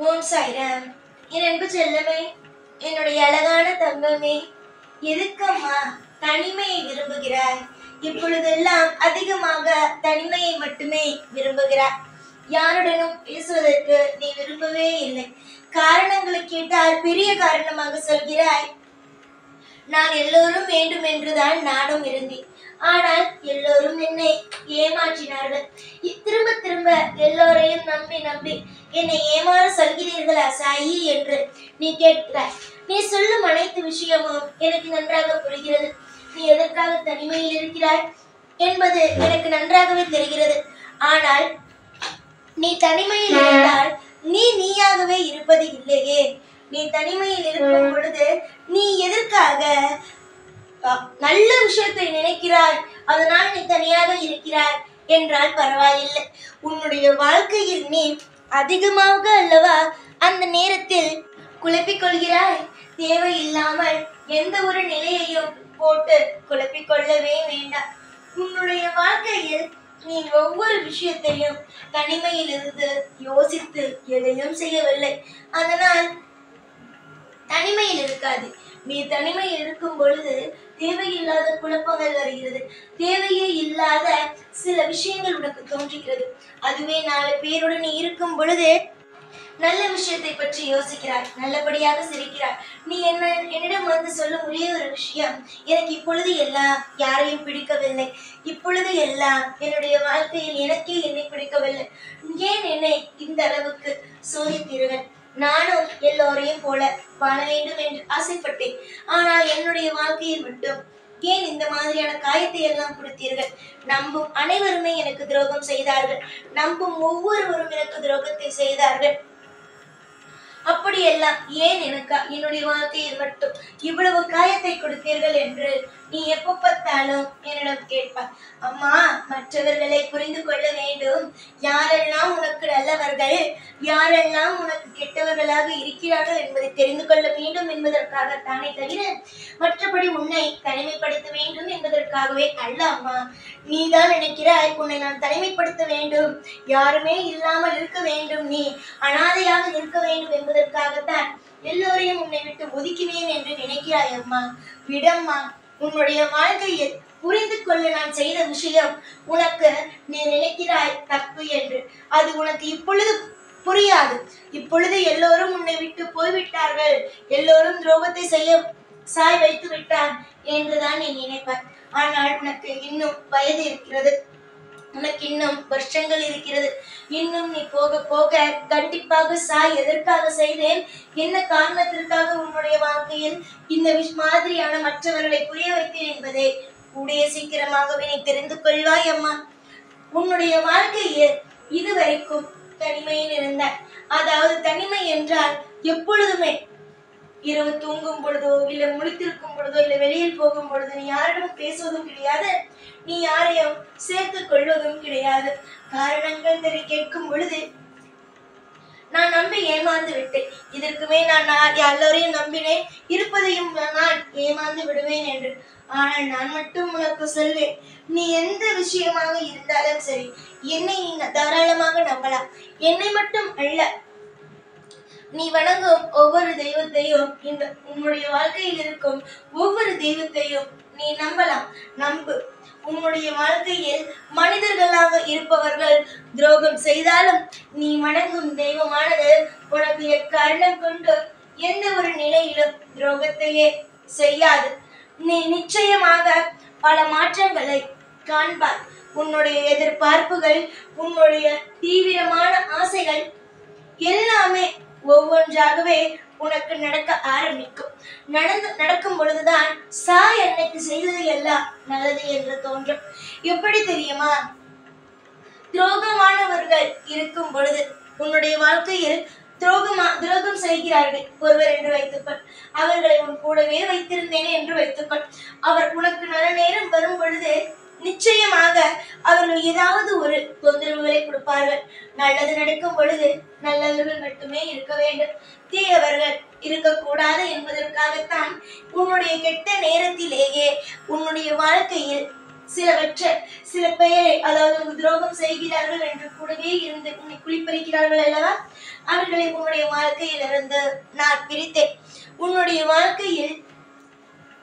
ஓம் சாய்ராம். என் அன்பு செல்லமே, என்னுடைய அழகான தங்கமே, எதுக்கம்மா தனிமையை விரும்புகிறாய்? இப்பொழுதெல்லாம் அதிகமாக தனிமையை மட்டுமே விரும்புகிறாய். யாருடனும் பேசுவதற்கு நீ விரும்பவே இல்லை. காரணங்களை கேட்டால் பெரிய காரணமாக சொல்கிறாய், நான் எல்லோரும் வேண்டும் என்றுதான் நானும் இருந்தேன். ஆனால் எல்லோரும் என்னை ஏமாற்றினார்கள். திரும்ப திரும்ப எல்லோரையும் நம்பி நம்பி என்னை ஏமாற சொல்கிறீர்களா சாயி என்று நீ கேட்கிறாய். நீ சொல்லும் அனைத்து விஷயமும் எனக்கு நன்றாக புரிகிறது. நீ எதற்காக தனிமையில் இருக்கிறாய் என்பது எனக்கு நன்றாகவே தெரிகிறது. ஆனால் நீ தனிமையில் இருந்தால் நீயாகவே இருப்பது இல்லையே. நீ தனிமையில் இருக்கும் பொழுது நீ எதற்காக நல்ல விஷயத்தை நினைக்கிறாய், அதனால் நீ தனியாக இருக்கிறாய் என்றால் பரவாயில்லை. உன்னுடைய வாழ்க்கையில் நீ அதிகமாக அல்லவா அந்த நேரத்தில் குழப்பிக் கொள்கிறாய். தேவையில்லாமல் எந்த ஒரு நிலையையும் போட்டு குழப்பிக் கொள்ளவே வேண்டாம். உன்னுடைய வாழ்க்கையில் நீ ஒவ்வொரு விஷயத்தையும் தனிமையில் இருந்து யோசித்து எதையும் செய்யவில்லை. அதனால் தனிமையில் இருக்காது. நீ தனிமையில் இருக்கும் பொழுது தேவையில்லாத குழப்பங்கள் வருகிறது. தேவையே இல்லாத சில விஷயங்கள் உனக்கு தோன்றுகிறது. அதுவே 4 பேருடன் நீ இருக்கும் பொழுது நல்ல விஷயத்தை பற்றி யோசிக்கிறாய், நல்லபடியாக சிரிக்கிறாய். நீ என்னிடம் வந்து சொல்லும் ஒரே ஒரு விஷயம், எனக்கு இப்பொழுது எல்லாம் யாரையும் பிடிக்கவில்லை, இப்பொழுது எல்லாம் என்னுடைய வாழ்க்கையில் எனக்கே என்னை பிடிக்கவில்லை, ஏன் என்னை இந்த அளவுக்கு சோதித்தீர்கள்? நானும் எல்லோரையும் போல வாழ வேண்டும் என்று ஆசைப்பட்டேன். ஆனால் என்னுடைய வாழ்க்கையில் மட்டும் ஏன் இந்த மாதிரியான காயத்தை எல்லாம் கொடுத்தீர்கள்? நம்பும் அனைவருமே எனக்கு துரோகம் செய்தார்கள். நம்பும் ஒவ்வொருவரும் எனக்கு துரோகத்தை செய்தார்கள். அப்படியெல்லாம் ஏன் என்னுடைய வாழ்க்கையில் மட்டும் இவ்வளவு காயத்தை கொடுத்தீர்கள் என்று நீ எப்ப பார்த்தாலும் என்னிடம் கேட்பாய். அம்மா, மற்றவர்களை புரிந்து கொள்ள வேண்டும். யாரெல்லாம் உனக்கு நல்லவர்கள், யாரெல்லாம் உனக்கு கெட்டவர்களாக இருக்கிறார்கள் என்பதை தெரிந்து கொள்ள வேண்டும் என்பதற்காகத்தானே தவிர மற்றபடி உன்னை தனிமைப்படுத்த வேண்டும் என்பதற்காகவே அல்ல அம்மா. நீதான் நினைக்கிறாய் உன்னை நான் தனிமைப்படுத்த வேண்டும், யாருமே இல்லாமல் இருக்க வேண்டும், நீ அனாதையாக இருக்க வேண்டும் என்பதற்காகத்தான் எல்லோரையும் உன்னை விட்டு ஒதுக்கினேன் என்று நினைக்கிறாய் அம்மா. விடம்மா, உன்னுடைய வாழ்க்கையில் புரிந்து கொள்ள நான் செய்த விஷயம் உனக்கு நீ நினைக்கிறாய் தப்பு என்று. அது உனக்கு இப்பொழுது புரியாது. இப்பொழுது எல்லோரும் உன்னை விட்டு போய்விட்டார்கள், எல்லோரும் துரோகத்தை செய்ய சாய் வைத்து விட்டார் என்றுதான் நீ நினைப்பாய். ஆனால் உனக்கு இன்னும் வயது இருக்கிறது, உனக்கு இன்னும் வருஷங்கள் இருக்கிறது. இன்னும் நீ போக போக கண்டிப்பாக சாய் எதற்காக செய்தேன், என்ன காரணத்திற்காக உன்னுடைய வாழ்க்கையில் இந்த மாதிரியான மற்றவர்களை புரிய வைத்தேன் என்பதை கூடிய சீக்கிரமாகவே நீ தெரிந்து கொள்வாய் அம்மா. உன்னுடைய வாழ்க்கையில் இதுவரைக்கும் தனிமையில் இருந்த, அதாவது தனிமை என்றால் எப்பொழுதுமே இரவு தூங்கும் பொழுதோ இல்லை முழித்திருக்கும் பொழுதோ இல்லை வெளியில் போகும் பொழுது நீ யாரிடம் பேசுவதும் கிடையாது, நீ யாரையும் சேர்த்துக் கொள்வதும் கிடையாது. காரணங்கள் கேட்கும் பொழுது நான் நம்பி ஏமாந்து விட்டேன், இதற்குமே நான் எல்லோரையும் நம்பினேன், இருப்பதையும் நான் ஏமாந்து விடுவேன் என்று. ஆனால் நான் மட்டும் உனக்கு சொல்வேன், நீ எந்த விஷயமாக இருந்தாலும் சரி என்னை நீ தாராளமாக நம்பலாம். என்னை மட்டும் அல்ல, நீ வணங்கும் ஒவ்வொரு தெய்வத்தையும், இந்த உன்னுடைய வாழ்க்கையில் இருக்கும் ஒவ்வொரு தெய்வத்தையும் நீ நம்பலாம். நம்பு. உன்னுடைய வாழ்க்கையில் மனிதர்களாக இருப்பவர்கள் துரோகம் செய்தாலும் நீ வணங்கும் தெய்வமானது உனக்கு எக்காரணம் கொண்டு எந்த ஒரு நிலையிலும் துரோகத்தையே செய்யாது. நீ நிச்சயமாக பல மாற்றங்களை காண்பாய். உன்னுடைய எதிர்பார்ப்புகள், உன்னுடைய தீவிரமான ஆசைகள் எல்லாமே ஒவ்வொன்றாகவே உனக்கு நடக்க ஆரம்பிக்கும். நடக்கும் பொழுதுதான் சாய் அன்னைக்கு செய்தது எல்லாம் நல்லது என்று தோன்றும். எப்படி தெரியுமா? துரோகமானவர்கள் இருக்கும் பொழுது உன்னுடைய வாழ்க்கையில் துரோகம் செய்கிறார்கள் ஒருவர் என்று வைத்துக்கொள். அவர்களை உன் கூடவே வைத்திருந்தேன் என்று வைத்துக்கொள். அவர் உனக்கு நல்ல நேரம் வரும் பொழுது நிச்சயமாக அவர்கள் ஏதாவது ஒரு தொந்தரவுகளை கொடுப்பார்கள். நல்லது நடக்கும் பொழுது நல்லவர்கள் மட்டுமே இருக்க வேண்டும், தீயவர்கள் இருக்கக்கூடாது என்பதற்காகத்தான் உன்னுடைய கெட்ட நேரத்திலேயே உன்னுடைய வாழ்க்கையில் சில பெயரை, அதாவது துரோகம் செய்கிறார்கள் என்று கூடவே இருந்து உன்னை குளிப்பறிக்கிறார்கள் அல்லவா, அவர்களை உன்னுடைய வாழ்க்கையிலிருந்து நான் பிரித்தேன். உன்னுடைய வாழ்க்கையில்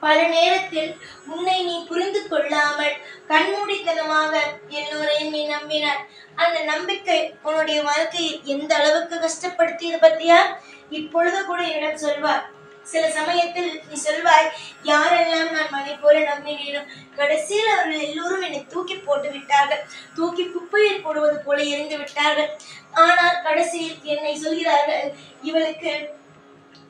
பல நேரத்தில் உன்னை நீ புரிந்து கொள்ளாமல் கண்மூடித்தனமாக எல்லோரையும் நீ நம்பினார். அந்த நம்பிக்கை உன்னுடைய வாழ்க்கையில் எந்த அளவுக்கு கஷ்டப்படுத்தியது பத்தியா? இப்பொழுது கூட என்னிடம் சொல்வார். சில சமயத்தில் நீ சொல்வாய், யாரெல்லாம் நான் மலை போல நம்பினேனும் கடைசியில் அவர்கள் எல்லோரும் என்னை தூக்கி போட்டு விட்டார்கள், தூக்கி குப்பையில் போடுவது போல எரிந்து விட்டார்கள். ஆனால் கடைசியில் என்னை சொல்கிறார்கள், இவளுக்கு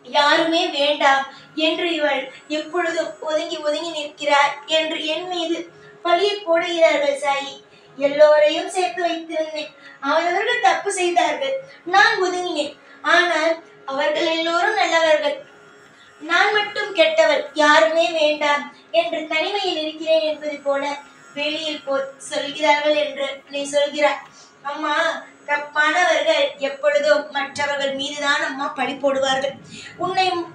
யாருமே வேண்டாம் என்று, இவள் எப்பொழுதும் ஒதுங்கி ஒதுங்கி நிற்கிறார் என்று என் மீது பழியை போடுகிறார்கள். சாயி, எல்லோரையும் சேர்த்து வைத்திருந்தேன். அவரவர்கள் தப்பு செய்தார்கள், நான் ஒதுங்கினேன். ஆனால் அவர்கள் எல்லோரும் நல்லவர்கள், நான் மட்டும் கெட்டவள், யாருமே வேண்டாம் என்று தனிமையில் இருக்கிறேன் என்பது போல வெளியில் சொல்கிறார்கள் என்று நீ சொல்கிறாய். அம்மா, தப்பானவர்கள் எப்பொழுதும் மற்றவர்கள் மீதுதான் அம்மா பழி போடுவார்கள்.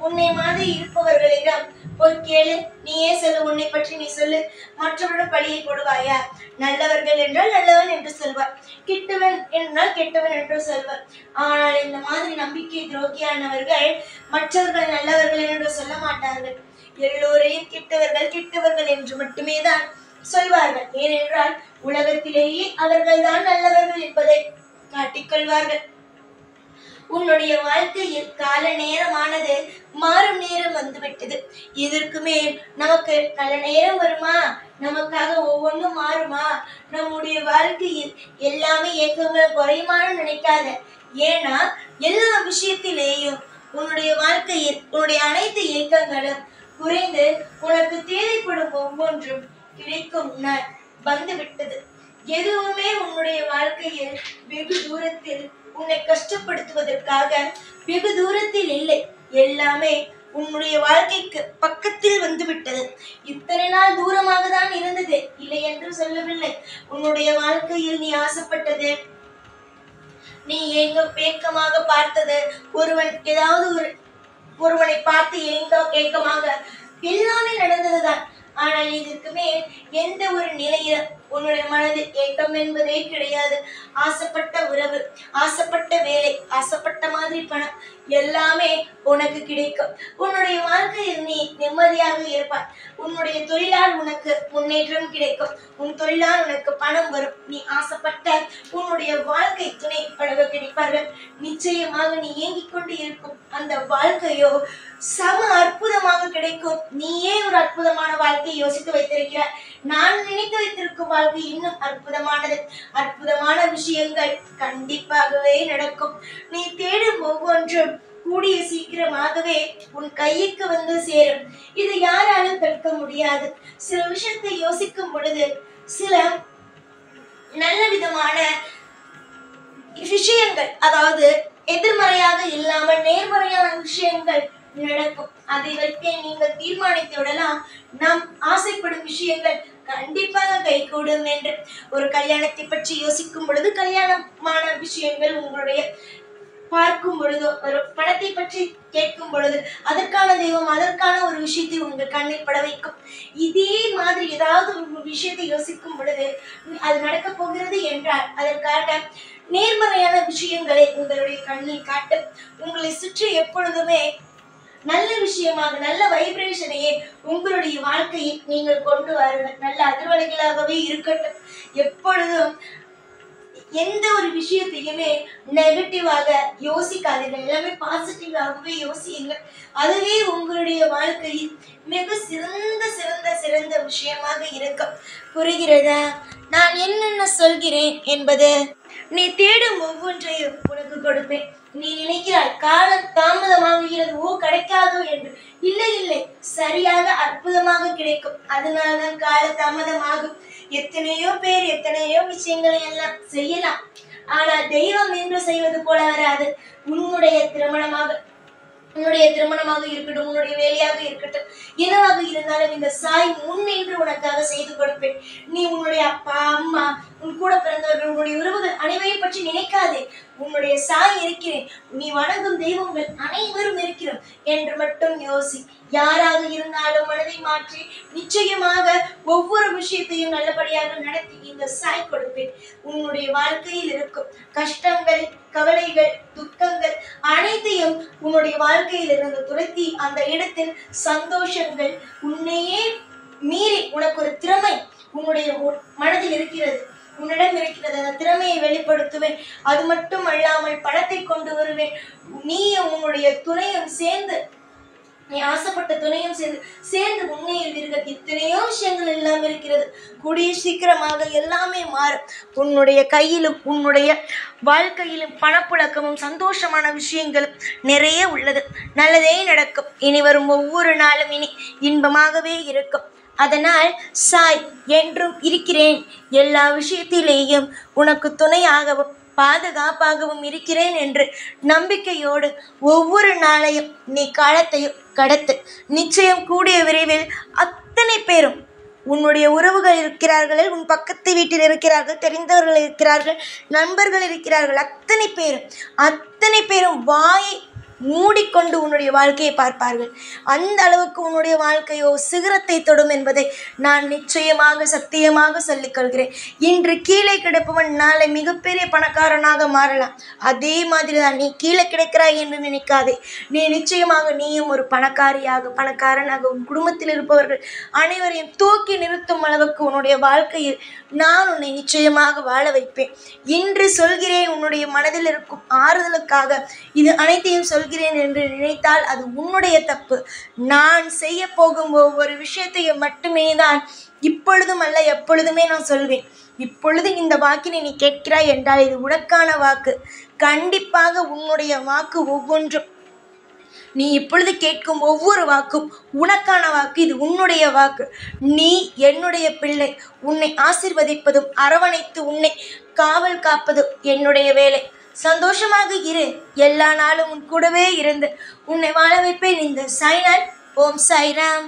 உன்னை மாதிரி இருப்பவர்களிடம் போய் கேளு, நீயே சொல்லு, உன்னை பற்றி நீ சொல்லு, மற்றவர்கள் பழியை போடுவாயா? நல்லவர்கள் என்றால் நல்லவன் என்று சொல்வார், கெட்டவன் என்றால் கெட்டவன் என்று சொல்வார். ஆனால் இந்த மாதிரி நம்பிக்கை துரோகியானவர்கள் மற்றவர்கள் நல்லவர்கள் என்று சொல்ல மாட்டார்கள். எல்லோரையும் கெட்டவர்கள் என்று மட்டுமே தான் சொல்வார்கள். ஏனென்றால் உலகத்திலேயே அவர்கள் தான் நல்லவர்கள் என்பதை காட்டிக்கொள்வார்கள். உன்னுடைய வாழ்க்கையில் கால நேரமானது மாறும் நேரம் வந்துவிட்டது. இதற்கு மேல் நமக்கு நல்ல நேரம் வருமா? நமக்காக ஒவ்வொன்றும் மாறுமா? நம்முடைய வாழ்க்கையில் எல்லாமே ஏக்கங்கள் குறையுமான்னு நினைக்காத. ஏன்னா எல்லா விஷயத்திலேயும் உன்னுடைய வாழ்க்கையில் உன்னுடைய அனைத்து ஏக்கங்களும் குறைந்து உனக்கு தேவைப்படும் ஒவ்வொன்றும் கிடைக்கும் நாள் வந்துவிட்டது. எதுவுமே உன்னுடைய வாழ்க்கையில் வெகு தூரத்தில் உன்னை கஷ்டப்படுத்துவதற்காக வெகு தூரத்தில் இல்லை, எல்லாமே உன்னுடைய வாழ்க்கைக்கு பக்கத்தில் வந்து விட்டது. இத்தனை நாள் தூரமாக தான் இருந்தது, இல்லை என்று சொல்லவில்லை. உன்னுடைய வாழ்க்கையில் நீ ஆசைப்பட்டது, நீ ஏக்கமாக பார்த்தது, ஒருவனை பார்த்து ஏக்கமாக எல்லாமே நடந்ததுதான். ஆனால் இதற்கு மேல் எந்த ஒரு நிலையில உன்னுடைய மனதில் ஏக்கம் என்பதே கிடையாது. ஆசைப்பட்ட உறவு, ஆசைப்பட்ட வேலை, ஆசைப்பட்ட மாதிரி பணம் எல்லாமே உனக்கு கிடைக்கும். உன்னுடைய வாழ்க்கையில் நீ நிம்மதியாக இருப்பாய். உன்னுடைய தொழிலால் உனக்கு முன்னேற்றம் கிடைக்கும். உன் தொழிலால் உனக்கு பணம் வரும். நீ ஆசைப்பட்ட உன்னுடைய வாழ்க்கை துணை பழக கிடைப்பார்கள். நிச்சயமாக நீ ஏங்கிக் கொண்டு இருக்கும் அந்த வாழ்க்கையோ சம அற்புதமாக கிடைக்கும். நீயே ஒரு அற்புதமான வாழ்க்கையை யோசித்து வைத்திருக்கிறாய். நான் நினைத்து வைத்திருக்கும் வாழ்க்கை இன்னும் அற்புதமானது. அற்புதமான விஷயங்கள் கண்டிப்பாகவே நடக்கும். நீ தேடும் ஒவ்வொன்றும் கூடிய சீக்கிரமாகவே உன் கைக்கு வந்து சேரும். இது யாராலும் தடுக்க முடியாது. சில விஷயத்தை யோசிக்கும் பொழுது சில நல்ல விதமான விஷயங்கள், அதாவது எதிர்மறையாக இல்லாமல் நேர்மறையான விஷயங்கள் நடக்கும். அதை வைத்தே நீங்கள் தீர்மானித்து விடலாம், நாம் ஆசைப்படும் விஷயங்கள் கண்டிப்பாக கைகூடும் என்று. ஒரு கல்யாணத்தை பற்றி யோசிக்கும் பொழுது, கல்யாணமான விஷயங்கள் உங்களுடைய பார்க்கும் பொழுதோ, ஒரு பணத்தை பற்றி கேட்கும் பொழுது அதற்கான தெய்வம் அதற்கான ஒரு விஷயத்தை உங்கள் கண்ணில் பட வைக்கும். இதே மாதிரி ஏதாவது ஒரு விஷயத்தை யோசிக்கும் பொழுது அது நடக்க போகிறது என்றால் அதற்காக நேர்மறையான விஷயங்களை உங்களுடைய கண்ணில் காட்டு. உங்களை சுற்றி எப்பொழுதுமே நல்ல விஷயமாக, நல்ல வைப்ரேஷனையே உங்களுடைய வாழ்க்கையில் நீங்கள் கொண்டு வாருங்கள். நல்ல அதிர்வலைகளாகவே இருக்கட்டும். எப்பொழுதும் எந்த ஒரு விஷயத்தையுமே நெகட்டிவாக யோசிக்காதீர்கள். எல்லாமே பாசிட்டிவாகவே யோசியுங்கள். அதுவே உங்களுடைய வாழ்க்கையில் மிக சிறந்த விஷயமாக இருக்கும். புரிகிறதா நான் என்னென்ன சொல்கிறேன் என்பது? நீ தேடும் ஒவ்வொன்றையும் உனக்கு கொடுப்பேன். நீ நினைக்கிறாய் காலம் தாமதமாகிறது, கிடைக்காதோ என்று. இல்லை, சரியாக அற்புதமாக கிடைக்கும். அதனால்தான் கால தாமதமாகும். எத்தனையோ பேர் எத்தனையோ விஷயங்களை எல்லாம் செய்யலாம், ஆனால் தெய்வம் என்று செய்வது போல வராது. உன்னுடைய திருமணமாக உன்னுடைய திருமணமாக இருக்கட்டும், உன்னுடைய வேலையாக இருக்கட்டும், என்னவாக இருந்தாலும் இந்த சாய் முன்னின்று உனக்காக செய்து கொடுப்பேன். நீ உன்னுடைய அப்பா, அம்மா, உன் கூட பிறந்தவர்கள், உன்னுடைய உறவுகள் அனைவரையும் பற்றி நினைக்காதே. உன்னுடைய சாய் இருக்கிறேன், நீ வணங்கும் தெய்வங்கள் அனைவரும் இருக்கிறோம் என்று மட்டும் யோசி. யாராக இருந்தாலும் மனதை மாற்றி நிச்சயமாக ஒவ்வொரு விஷயத்தையும் நல்லபடியாக நடத்தி இந்த சாய் கொடுப்பேன். உன்னுடைய வாழ்க்கையில் இருக்கும் கஷ்டங்கள், கவலைகள், துக்கங்கள் அனைத்தையும் உன்னுடைய வாழ்க்கையில் இருந்து துரத்தி அந்த இடத்தில் சந்தோஷங்கள், உன்னையே மீறி உனக்கு ஒரு திறமை உன்னுடைய மனதில் இருக்கிறது, உன்னிடம் இருக்கிறது. அந்த திறமையை வெளிப்படுத்துவேன். அது மட்டும் அல்லாமல் பணத்தை கொண்டு வருவேன். நீயும் உன்னுடைய துணையும் சேர்ந்து, நீ ஆசைப்பட்ட துணையும் சேர்ந்து முன்னேறுவீர்கள். இத்தனையோ விஷயங்கள் எல்லாம் இருக்கிறது. கூடிய சீக்கிரமாக எல்லாமே மாறும். உன்னுடைய கையிலும் உன்னுடைய வாழ்க்கையிலும் பணப்புழக்கமும் சந்தோஷமான விஷயங்களும் நிறைய உள்ளது. நல்லதே நடக்கும். இனி வரும் ஒவ்வொரு நாளும் இனி இன்பமாகவே இருக்கும். அதனால் சாய் என்றும் இருக்கிறேன், எல்லா விஷயத்திலேயும் உனக்கு துணையாகவும் பாதுகாப்பாகவும் இருக்கிறேன் என்று நம்பிக்கையோடு ஒவ்வொரு நாளையும் நீ காலத்தையும் கடத்து. நிச்சயம் கூடிய விரைவில் அத்தனை பேரும், உன்னுடைய உறவுகள் இருக்கிறார்கள், உன் பக்கத்து வீட்டில் இருக்கிறார்கள், தெரிந்தவர்கள் இருக்கிறார்கள், நண்பர்கள் இருக்கிறார்கள், அத்தனை பேரும் வாயை மூடிக்கொண்டு உன்னுடைய வாழ்க்கையை பார்ப்பார்கள். அந்த அளவுக்கு உன்னுடைய வாழ்க்கையோ சிகரத்தை தொடும் என்பதை நான் நிச்சயமாக சத்தியமாக சொல்லிக் கொள்கிறேன். இன்று கீழே கிடப்பவன் நாளை மிகப்பெரிய பணக்காரனாக மாறலாம். அதே மாதிரி தான் நீ கீழே கிடக்கிறாய் என்று நினைக்காதே. நீ நிச்சயமாக நீயும் ஒரு பணக்காரனாக உன் குடும்பத்தில் இருப்பவர்கள் அனைவரையும் தூக்கி நிறுத்தும் அளவுக்கு உன்னுடைய வாழ்க்கையில் நான் உன்னை நிச்சயமாக வாழ வைப்பேன். இன்று சொல்கிறேன், உன்னுடைய மனதில் இருக்கும் ஆறுதலுக்காக இது அனைத்தையும் சொல்கிறேன் என்று நினைத்தால் அது உன்னுடைய தப்பு. நான் செய்ய போகும் ஒவ்வொரு விஷயத்தையும் மட்டுமே தான் இப்பொழுதும் அல்ல எப்பொழுதுமே நான் சொல்வேன். இப்பொழுது இந்த வாக்கினை நீ கேட்கிறாய் என்றால் இது உனக்கான வாக்கு. கண்டிப்பாக உன்னுடைய வாக்கு ஒவ்வொன்றும், நீ இப்பொழுது கேட்கும் ஒவ்வொரு வாக்கும் உனக்கான வாக்கு. இது உன்னுடைய வாக்கு. நீ என்னுடைய பிள்ளை. உன்னை ஆசீர்வதிப்பதும் அரவணைத்து உன்னை காவல் காப்பதும் என்னுடைய வேலை. சந்தோஷமாக இரு. எல்லா நாளும் உன் கூடவே இருந்து உன்னை வாழ வைப்பேன். இந்த சாய்நாள். ஓம் சாய்ராம்.